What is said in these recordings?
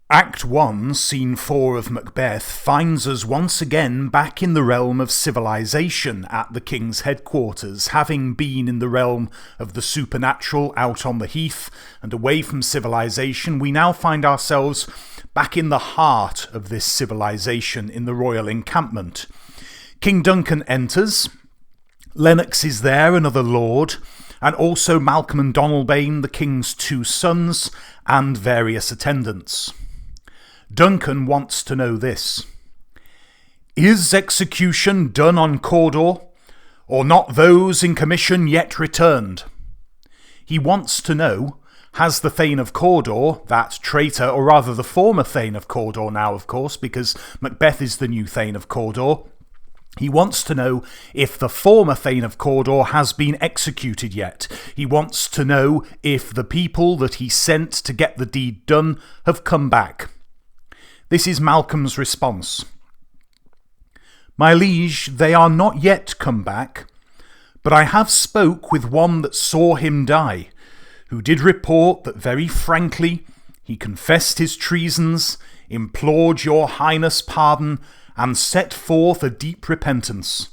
Act 1, Scene 4 of Macbeth finds us once again back in the realm of civilization at the king's headquarters, having been in the realm of the supernatural out on the heath and away from civilization. We now find ourselves back in the heart of this civilization in the royal encampment. King Duncan enters, Lennox is there, another lord, and also Malcolm and Donalbain, the king's two sons, and various attendants. Duncan wants to know this: is execution done on Cawdor, or not those in commission yet returned? He wants to know, has the Thane of Cawdor, that traitor, or rather the former Thane of Cawdor now, of course, because Macbeth is the new Thane of Cawdor, he wants to know if the former Thane of Cawdor has been executed yet. He wants to know if the people that he sent to get the deed done have come back. This is Malcolm's response. My liege, they are not yet come back, but I have spoke with one that saw him die, who did report that very frankly he confessed his treasons, implored your highness pardon, and set forth a deep repentance.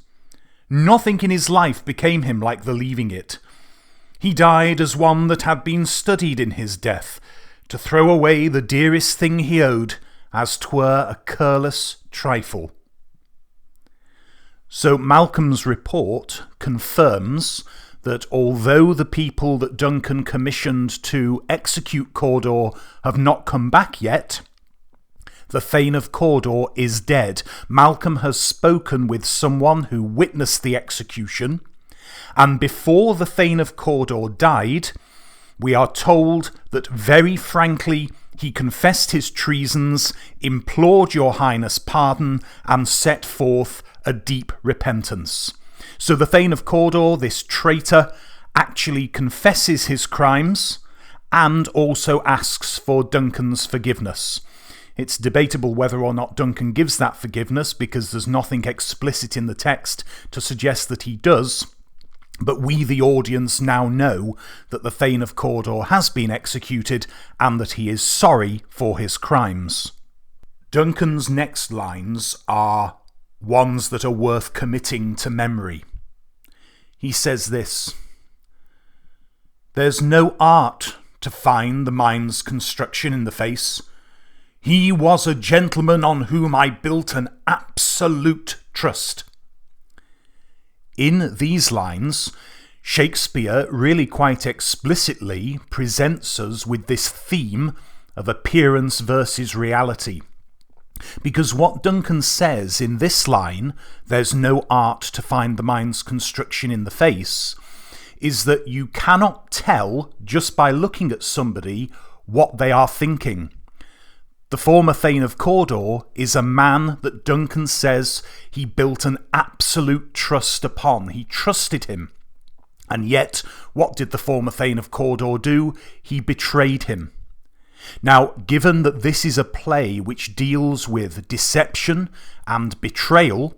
Nothing in his life became him like the leaving it. He died as one that had been studied in his death, to throw away the dearest thing he owed, as 'twere a cureless trifle. So Malcolm's report confirms that although the people that Duncan commissioned to execute Cawdor have not come back yet, the Thane of Cawdor is dead. Malcolm has spoken with someone who witnessed the execution, and before the Thane of Cawdor died, we are told that very frankly he confessed his treasons, implored your highness pardon, and set forth a deep repentance. So the Thane of Cawdor, this traitor, actually confesses his crimes and also asks for Duncan's forgiveness. It's debatable whether or not Duncan gives that forgiveness, because there's nothing explicit in the text to suggest that he does. But we, the audience, now know that the Thane of Cawdor has been executed and that he is sorry for his crimes. Duncan's next lines are ones that are worth committing to memory. He says this: there's no art to find the mind's construction in the face. He was a gentleman on whom I built an absolute trust. In these lines, Shakespeare really quite explicitly presents us with this theme of appearance versus reality. Because what Duncan says in this line, there's no art to find the mind's construction in the face, is that you cannot tell just by looking at somebody what they are thinking. The former Thane of Cawdor is a man that Duncan says he built an absolute trust upon. He trusted him. And yet, what did the former Thane of Cawdor do? He betrayed him. Now, given that this is a play which deals with deception and betrayal,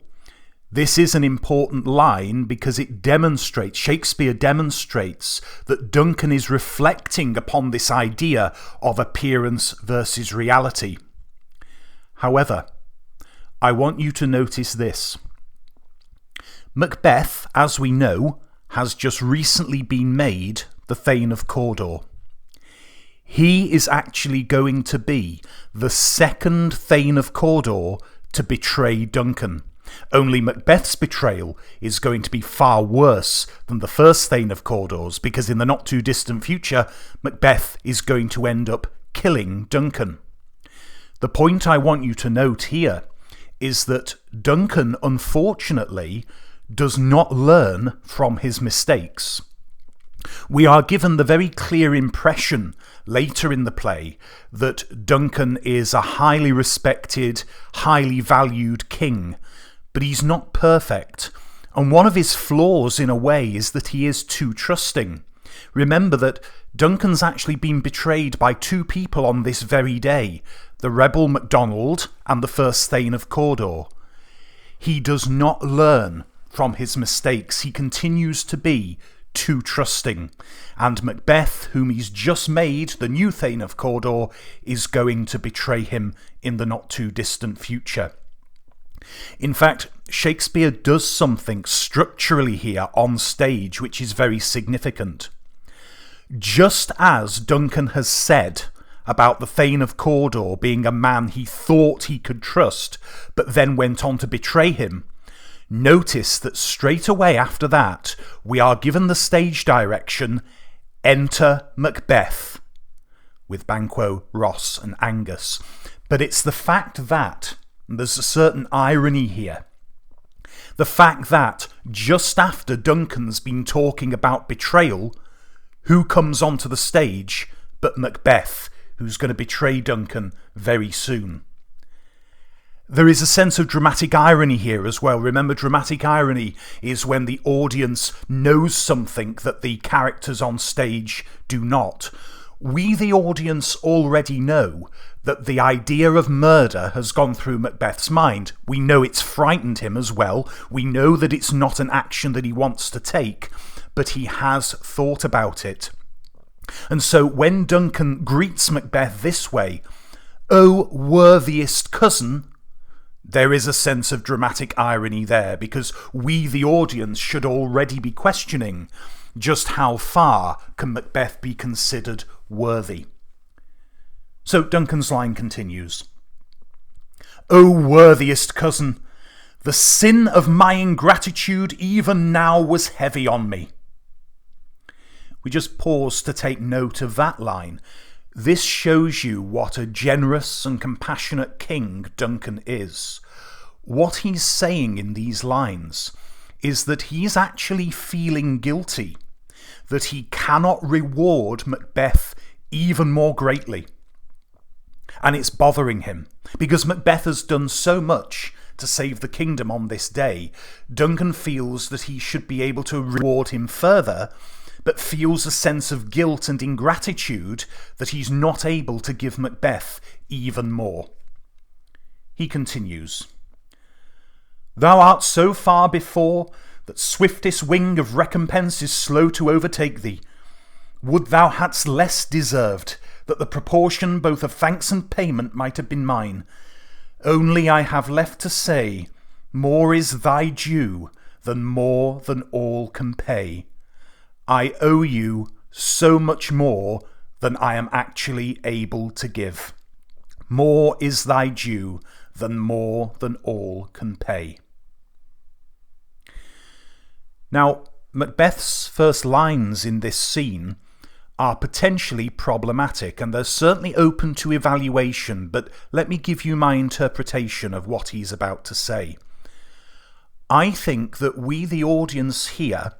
this is an important line because it demonstrates, Shakespeare demonstrates, that Duncan is reflecting upon this idea of appearance versus reality. However, I want you to notice this. Macbeth, as we know, has just recently been made the Thane of Cawdor. He is actually going to be the second Thane of Cawdor to betray Duncan. Only Macbeth's betrayal is going to be far worse than the first Thane of Cawdor's, because in the not too distant future, Macbeth is going to end up killing Duncan. The point I want you to note here is that Duncan, unfortunately, does not learn from his mistakes. We are given the very clear impression later in the play that Duncan is a highly respected, highly valued king, but he's not perfect, and one of his flaws in a way is that he is too trusting. Remember that Duncan's actually been betrayed by two people on this very day, the rebel MacDonald and the first Thane of Cawdor. He does not learn from his mistakes. He continues to be too trusting, and Macbeth, whom he's just made the new Thane of Cawdor, is going to betray him in the not too distant future. In fact, Shakespeare does something structurally here on stage which is very significant. Just as Duncan has said about the Thane of Cawdor being a man he thought he could trust, but then went on to betray him, notice that straight away after that we are given the stage direction, enter Macbeth, with Banquo, Ross and Angus. But it's the fact that, and there's a certain irony here, the fact that just after Duncan's been talking about betrayal, who comes onto the stage but Macbeth, who's going to betray Duncan very soon. There is a sense of dramatic irony here as well. Remember, dramatic irony is when the audience knows something that the characters on stage do not. We, the audience, already know that the idea of murder has gone through Macbeth's mind. We know it's frightened him as well. We know that it's not an action that he wants to take, but he has thought about it. And so when Duncan greets Macbeth this way, "O worthiest cousin," there is a sense of dramatic irony there, because we, the audience, should already be questioning just how far can Macbeth be considered worthy. So Duncan's line continues. "O worthiest cousin, the sin of my ingratitude even now was heavy on me." We just pause to take note of that line. This shows you what a generous and compassionate king Duncan is. What he's saying in these lines is that he's actually feeling guilty, that he cannot reward Macbeth even more greatly. And it's bothering him, because Macbeth has done so much to save the kingdom on this day. Duncan feels that he should be able to reward him further, but feels a sense of guilt and ingratitude that he's not able to give Macbeth even more. He continues, "Thou art so far before that swiftest wing of recompense is slow to overtake thee. Would thou hadst less deserved, that the proportion both of thanks and payment might have been mine. Only I have left to say, more is thy due than more than all can pay. I owe you so much more than I am actually able to give. More is thy due than more than all can pay." Now, Macbeth's first lines in this scene are potentially problematic, and they're certainly open to evaluation, but let me give you my interpretation of what he's about to say. I think that we, the audience here,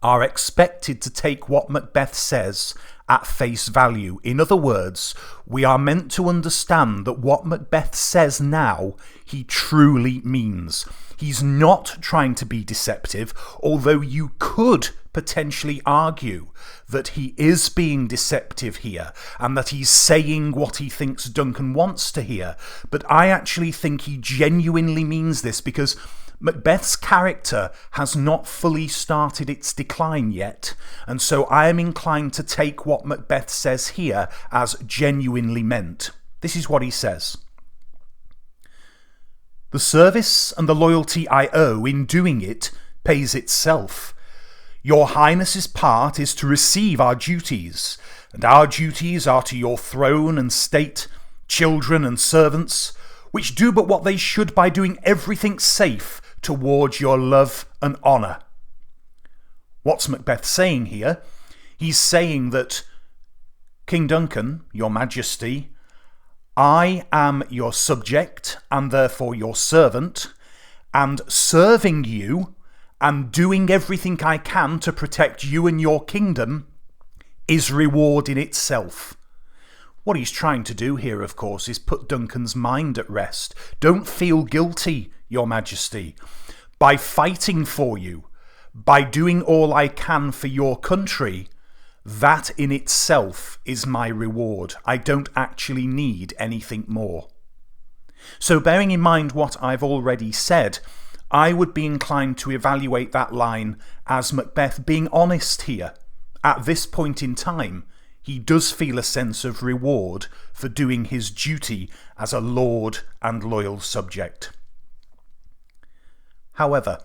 are expected to take what Macbeth says at face value. In other words, we are meant to understand that what Macbeth says now, he truly means. He's not trying to be deceptive, although you could potentially argue that he is being deceptive here and that he's saying what he thinks Duncan wants to hear. But I actually think he genuinely means this, because Macbeth's character has not fully started its decline yet, and so I am inclined to take what Macbeth says here as genuinely meant. This is what he says. "The service and the loyalty I owe in doing it pays itself. Your Highness's part is to receive our duties, and our duties are to your throne and state, children and servants, which do but what they should by doing everything safe towards your love and honour." What's Macbeth saying here? He's saying that, King Duncan, your Majesty, I am your subject and therefore your servant, and serving you and doing everything I can to protect you and your kingdom is reward in itself. What he's trying to do here, of course, is put Duncan's mind at rest. Don't feel guilty, Your Majesty. By fighting for you, by doing all I can for your country, that in itself is my reward. I don't actually need anything more. So bearing in mind what I've already said, I would be inclined to evaluate that line as Macbeth being honest here. At this point in time, he does feel a sense of reward for doing his duty as a lord and loyal subject. However,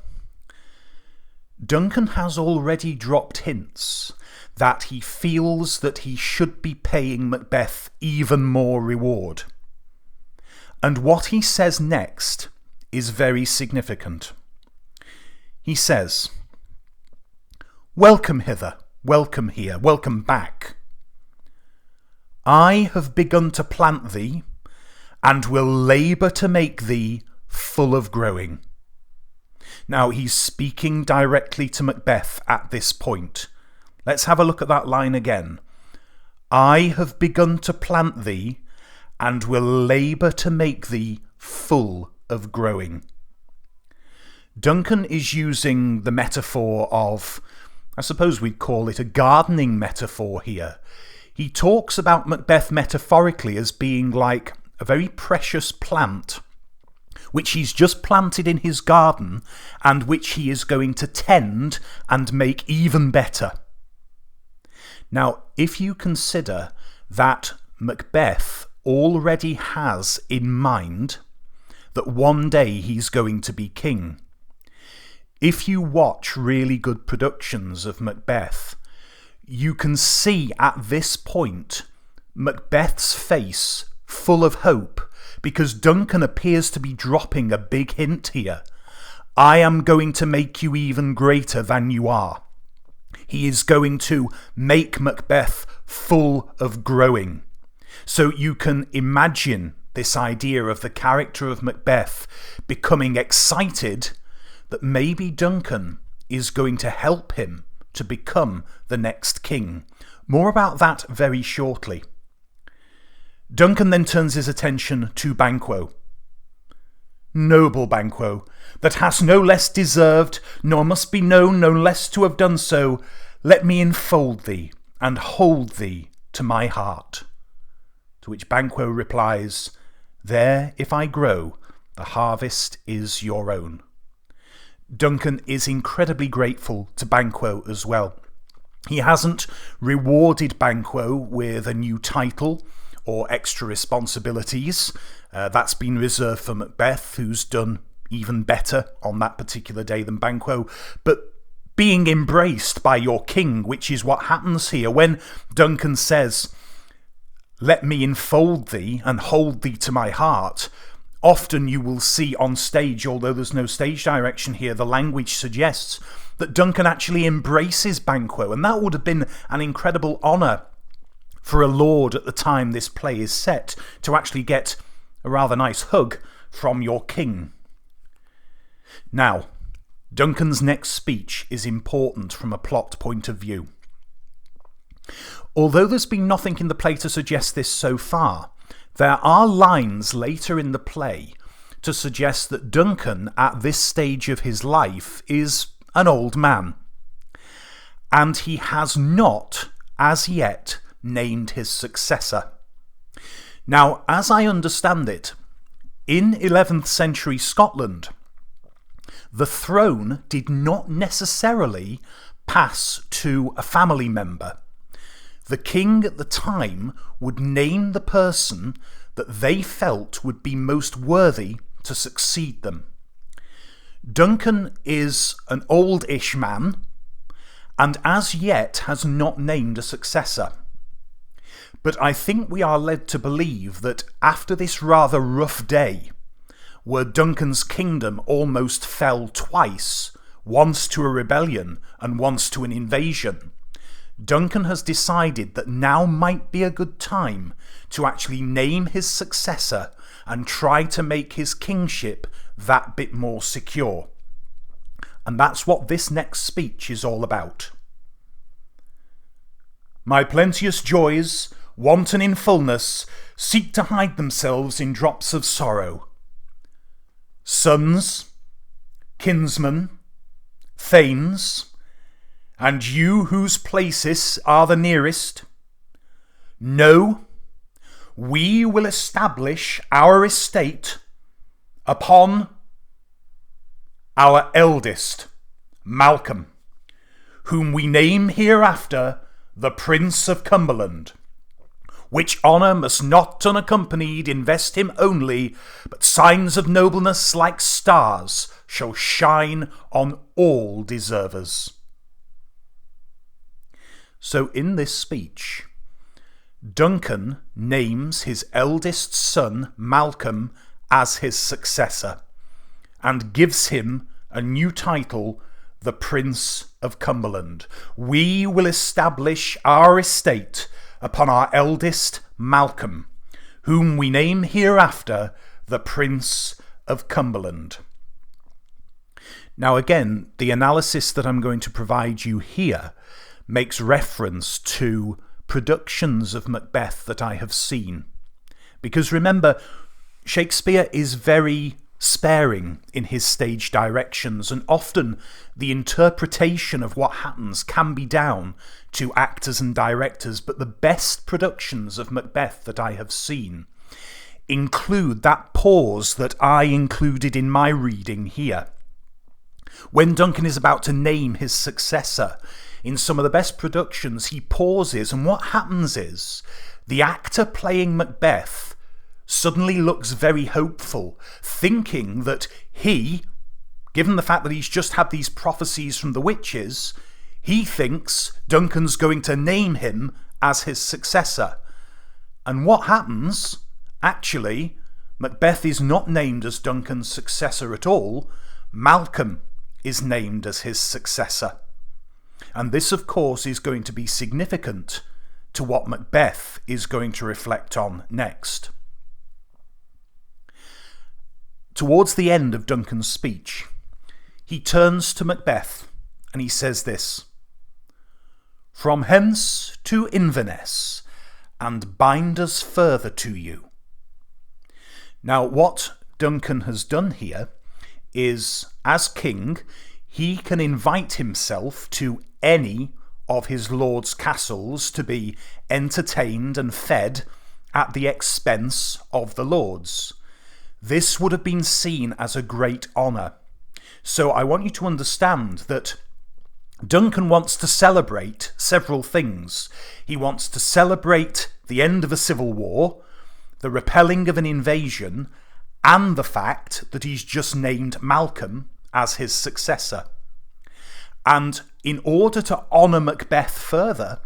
Duncan has already dropped hints that he feels that he should be paying Macbeth even more reward. And what he says next is very significant. He says, "Welcome hither, welcome here, welcome back. I have begun to plant thee, and will labour to make thee full of growing." Now, he's speaking directly to Macbeth at this point. Let's have a look at that line again. "I have begun to plant thee, and will labour to make thee full of growing." Duncan is using the metaphor of, I suppose we'd call it a gardening metaphor here. He talks about Macbeth metaphorically as being like a very precious plant, which he's just planted in his garden and which he is going to tend and make even better. Now, if you consider that Macbeth already has in mind that one day he's going to be king, if you watch really good productions of Macbeth, you can see at this point Macbeth's face full of hope, because Duncan appears to be dropping a big hint here. I am going to make you even greater than you are. He is going to make Macbeth full of growing. So you can imagine this idea of the character of Macbeth becoming excited that maybe Duncan is going to help him to become the next king. More about that very shortly. Duncan then turns his attention to Banquo. "Noble Banquo, that hast no less deserved, nor must be known no less to have done so, let me enfold thee, and hold thee to my heart." To which Banquo replies, "There, if I grow, the harvest is your own." Duncan is incredibly grateful to Banquo as well. He hasn't rewarded Banquo with a new title or extra responsibilities. That's been reserved for Macbeth, who's done even better on that particular day than Banquo. But being embraced by your king, which is what happens here when Duncan says, "Let me enfold thee and hold thee to my heart." Often you will see on stage, although there's no stage direction here, the language suggests that Duncan actually embraces Banquo, and that would have been an incredible honour for a lord at the time this play is set, to actually get a rather nice hug from your king. Now, Duncan's next speech is important from a plot point of view. Although there's been nothing in the play to suggest this so far, there are lines later in the play to suggest that Duncan, at this stage of his life, is an old man. And he has not, as yet, named his successor. Now, as I understand it, in 11th century Scotland, the throne did not necessarily pass to a family member. The king at the time would name the person that they felt would be most worthy to succeed them. Duncan is an old-ish man, and as yet has not named a successor. But I think we are led to believe that after this rather rough day, where Duncan's kingdom almost fell twice, once to a rebellion and once to an invasion, Duncan has decided that now might be a good time to actually name his successor and try to make his kingship that bit more secure. And that's what this next speech is all about. "My plenteous joys, wanton in fullness, seek to hide themselves in drops of sorrow. Sons, kinsmen, thanes, and you whose places are the nearest, know, we will establish our estate upon our eldest, Malcolm, whom we name hereafter the Prince of Cumberland, which honour must not unaccompanied invest him only, but signs of nobleness like stars shall shine on all deservers. So in this speech, Duncan names his eldest son, Malcolm, as his successor, and gives him a new title, the Prince of Cumberland. We will establish our estate upon our eldest Malcolm, whom we name hereafter the Prince of Cumberland. Now again, the analysis that I'm going to provide you here makes reference to productions of Macbeth that I have seen. Because remember, Shakespeare is very sparing in his stage directions, and often the interpretation of what happens can be down to actors and directors, but the best productions of Macbeth that I have seen include that pause that I included in my reading here. When Duncan is about to name his successor, in some of the best productions he pauses, and what happens is the actor playing Macbeth suddenly looks very hopeful, thinking that he, given the fact that he's just had these prophecies from the witches, he thinks Duncan's going to name him as his successor. And what happens? Actually, Macbeth is not named as Duncan's successor at all. Malcolm is named as his successor. And this, of course, is going to be significant to what Macbeth is going to reflect on next. Towards the end of Duncan's speech, he turns to Macbeth and he says this: "From hence to Inverness, and bind us further to you." Now, what Duncan has done here is, as king, he can invite himself to any of his lord's castles to be entertained and fed at the expense of the lords. This would have been seen as a great honour. So I want you to understand that Duncan wants to celebrate several things. He wants to celebrate the end of a civil war, the repelling of an invasion, and the fact that he's just named Malcolm as his successor. And in order to honour Macbeth further,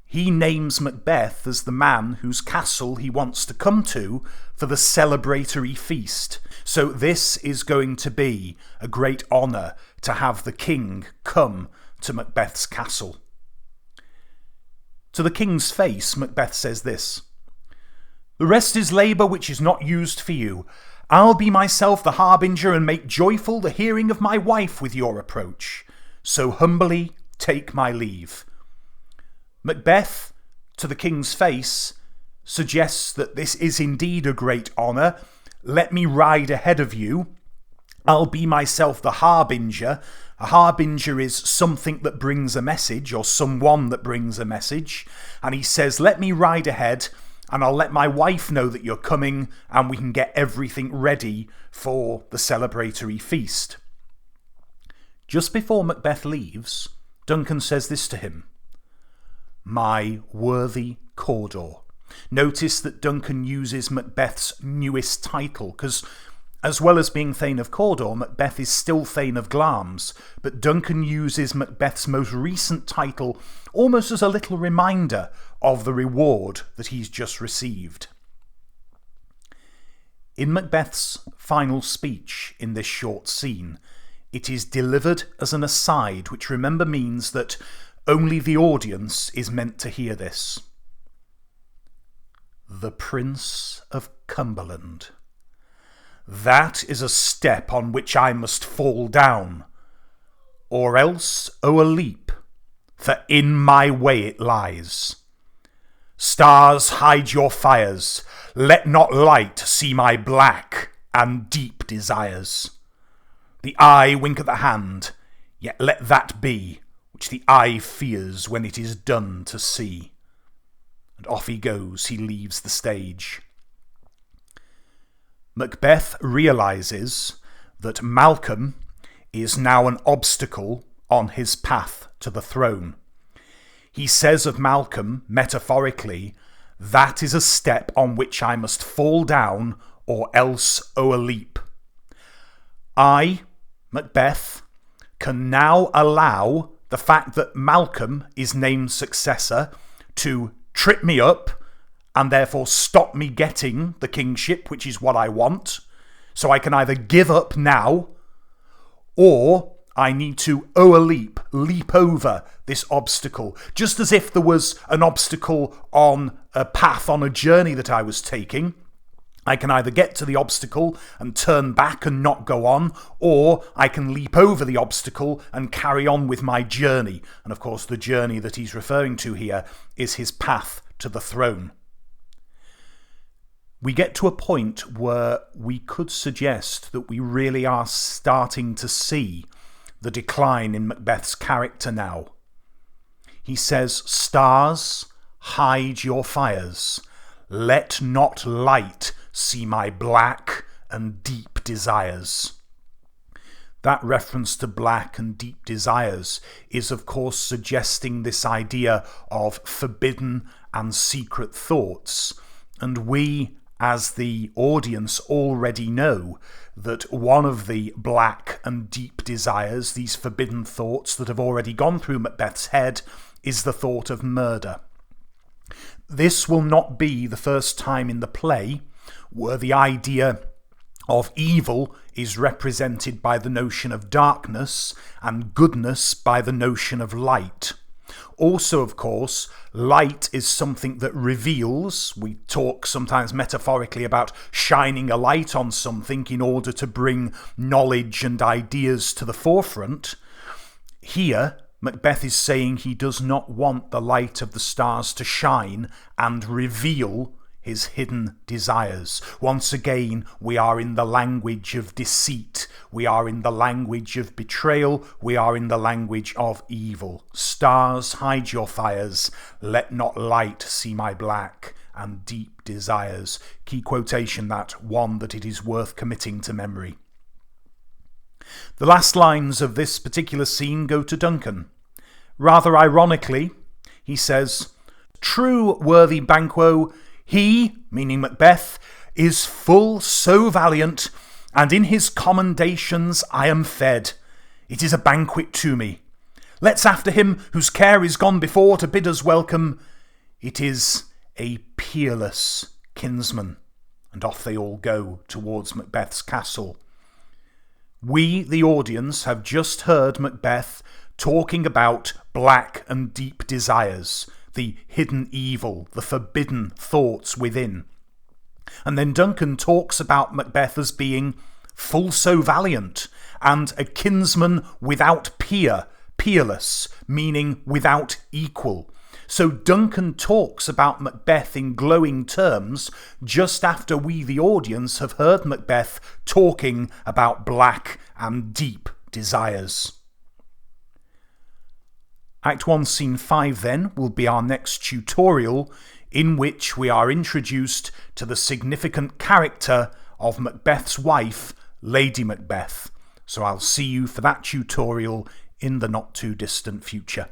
he names Macbeth as the man whose castle he wants to come to for the celebratory feast. So this is going to be a great honour to have the king come to Macbeth's castle. To the king's face, Macbeth says this: "The rest is labour which is not used for you. I'll be myself the harbinger and make joyful the hearing of my wife with your approach. So humbly take my leave." Macbeth, to the king's face, suggests that this is indeed a great honour. Let me ride ahead of you. I'll be myself the harbinger. A harbinger is something that brings a message, or someone that brings a message. And he says, let me ride ahead, and I'll let my wife know that you're coming, and we can get everything ready for the celebratory feast. Just before Macbeth leaves, Duncan says this to him: "My worthy Cawdor." Notice that Duncan uses Macbeth's newest title, because as well as being Thane of Cawdor, Macbeth is still Thane of Glamis, but Duncan uses Macbeth's most recent title almost as a little reminder of the reward that he's just received. In Macbeth's final speech in this short scene, it is delivered as an aside, which remember means that only the audience is meant to hear this. The Prince of Cumberland. That is a step on which I must fall down, or else a leap, for in my way it lies. Stars, hide your fires, let not light see my black and deep desires. The eye wink at the hand, yet let that be which the eye fears when it is done to see. And off he goes, he leaves the stage. Macbeth realises that Malcolm is now an obstacle on his path to the throne. He says of Malcolm, metaphorically, that is a step on which I must fall down or else o'erleap. I, Macbeth, can now allow the fact that Malcolm is named successor to trip me up and therefore stop me getting the kingship, which is what I want. So I can either give up now, or I need to o'erleap, leap over this obstacle, just as if there was an obstacle on a path, on a journey that I was taking. I can either get to the obstacle and turn back and not go on, or I can leap over the obstacle and carry on with my journey. And of course, the journey that he's referring to here is his path to the throne. We get to a point where we could suggest that we really are starting to see the decline in Macbeth's character now. He says, "Stars, hide your fires. Let not light see my black and deep desires." That reference to black and deep desires is, of course, suggesting this idea of forbidden and secret thoughts. And we, as the audience, already know that one of the black and deep desires, these forbidden thoughts that have already gone through Macbeth's head, is the thought of murder. This will not be the first time in the play where the idea of evil is represented by the notion of darkness and goodness by the notion of light. Also, of course, light is something that reveals. We talk sometimes metaphorically about shining a light on something in order to bring knowledge and ideas to the forefront. Here, Macbeth is saying he does not want the light of the stars to shine and reveal his hidden desires. Once again, we are in the language of deceit. We are in the language of betrayal. We are in the language of evil. Stars, hide your fires. Let not light see my black and deep desires. Key quotation, that one that it is worth committing to memory. The last lines of this particular scene go to Duncan. Rather ironically, he says, "True, worthy Banquo, he," meaning Macbeth, "is full so valiant, and in his commendations I am fed. It is a banquet to me. Let's after him, whose care is gone before to bid us welcome. It is a peerless kinsman." And off they all go towards Macbeth's castle. We, the audience, have just heard Macbeth talking about black and deep desires, the hidden evil, the forbidden thoughts within. And then Duncan talks about Macbeth as being full so valiant, and a kinsman without peer, peerless, meaning without equal. So Duncan talks about Macbeth in glowing terms just after we, the audience, have heard Macbeth talking about black and deep desires. Act 1, Scene 5, then, will be our next tutorial, in which we are introduced to the significant character of Macbeth's wife, Lady Macbeth. So I'll see you for that tutorial in the not too distant future.